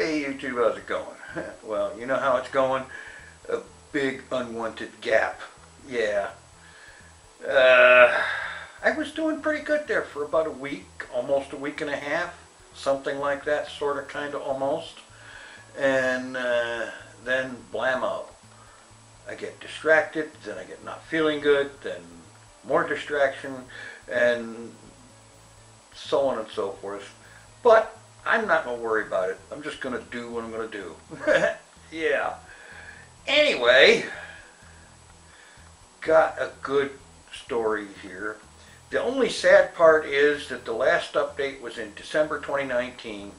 Hey YouTube, how's it going? Well, you know how it's going? A big unwanted gap. Yeah. I was doing pretty good there for about a week, almost a week and a half, something like that, sort of, kind of, almost. And then blammo. I get distracted, then I get not feeling good, then more distraction, and so on and so forth. But I'm not going to worry about it. I'm just going to do what I'm going to do. Yeah. Anyway, got a good story here. The only sad part is that the last update was in December 2019,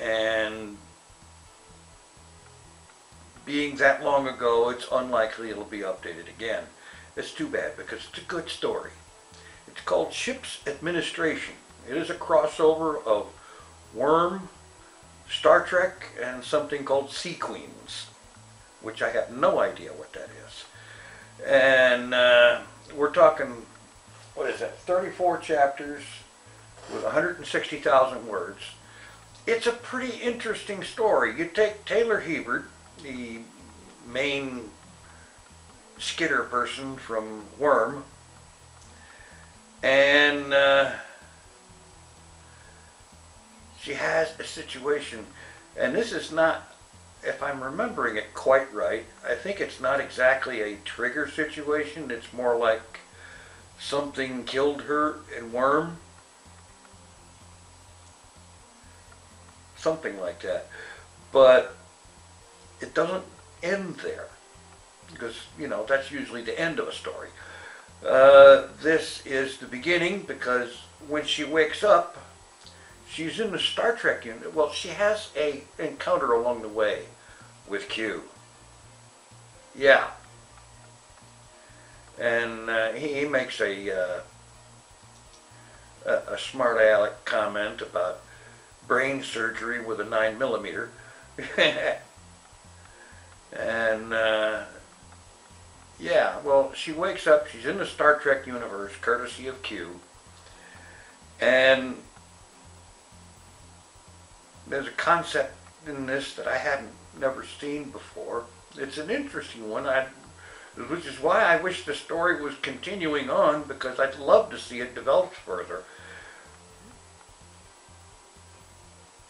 and being that long ago, it's unlikely it'll be updated again. It's too bad because it's a good story. It's called Ships Administration. It is a crossover of Worm, Star Trek, and something called Sea Queens, which I have no idea what that is. And we're talking, what is that, 34 chapters with 160,000 words. It's a pretty interesting story. You take Taylor Hebert, the main skitter person from Worm, and she has a situation, and this is not, if I'm remembering it quite right, I think it's not exactly a trigger situation. It's more like something killed her in Worm. Something like that. But it doesn't end there, because, you know, that's usually the end of a story. This is the beginning, because when she wakes up, she's in the Star Trek unit. Well, she has a encounter along the way with Q. Yeah. And he makes a smart aleck comment about brain surgery with a 9mm. And yeah, well, she wakes up, she's in the Star Trek universe, courtesy of Q, and there's a concept in this that I hadn't never seen before. It's an interesting one, which is why I wish the story was continuing on, because I'd love to see it developed further.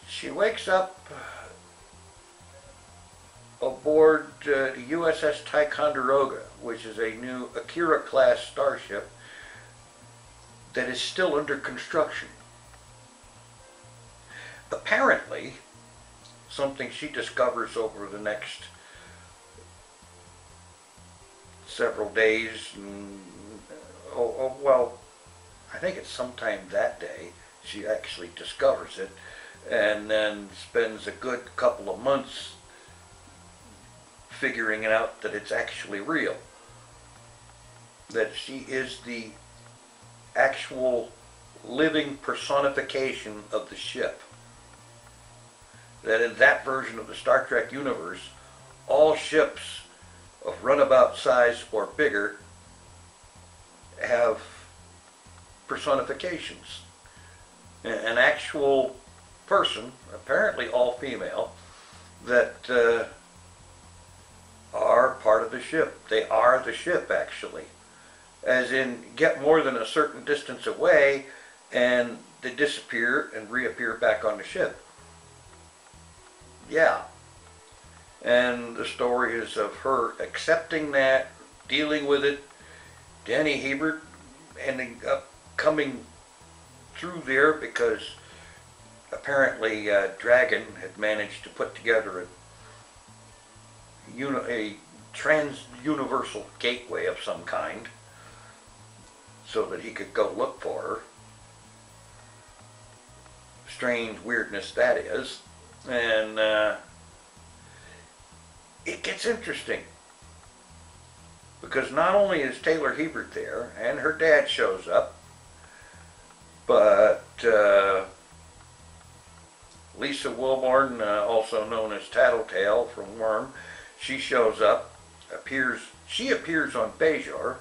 She wakes up aboard the USS Ticonderoga, which is a new Akira-class starship that is still under construction. Apparently, something she discovers over the next several days, well, I think it's sometime that day she actually discovers it, and then spends a good couple of months figuring out that it's actually real. That she is the actual living personification of the ship. That in that version of the Star Trek universe, all ships of runabout size or bigger have personifications. An actual person, apparently all female, that are part of the ship. They are the ship, actually. As in, get more than a certain distance away and they disappear and reappear back on the ship. Yeah. And the story is of her accepting that, dealing with it, Danny Hebert ending up coming through there because apparently Dragon had managed to put together a trans-universal gateway of some kind so that he could go look for her. Strange weirdness that is. And it gets interesting, because not only is Taylor Hebert there, and her dad shows up, but Lisa Wilborn, also known as Tattletale from Worm, she shows up, she appears on Bajor,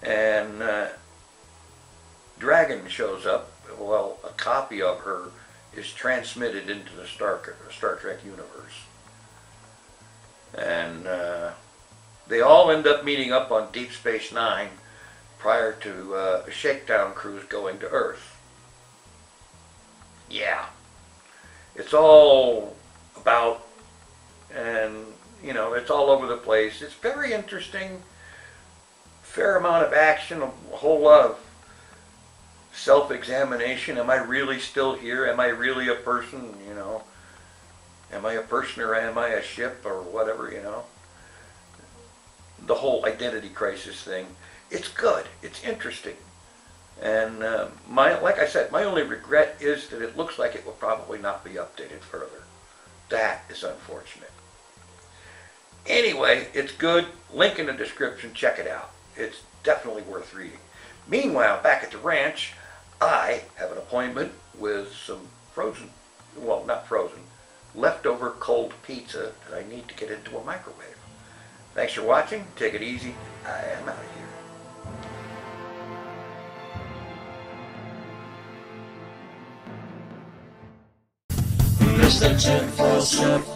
and Dragon shows up, well, a copy of her is transmitted into the Star Trek universe. And they all end up meeting up on Deep Space Nine prior to a shakedown cruise going to Earth. Yeah. It's all about, and you know, it's all over the place. It's very interesting, fair amount of action, a whole lot of self-examination. Am I really still here? Am I really a person, you know? Am I a person or am I a ship or whatever, you know? The whole identity crisis thing. It's good. It's interesting. And like I said, my only regret is that it looks like it will probably not be updated further. That is unfortunate. Anyway, it's good. Link in the description. Check it out. It's definitely worth reading. Meanwhile, back at the ranch, I have an appointment with some frozen, well, not frozen, leftover cold pizza that I need to get into a microwave. Thanks for watching. Take it easy. I am out of here. It's the TinFoilChef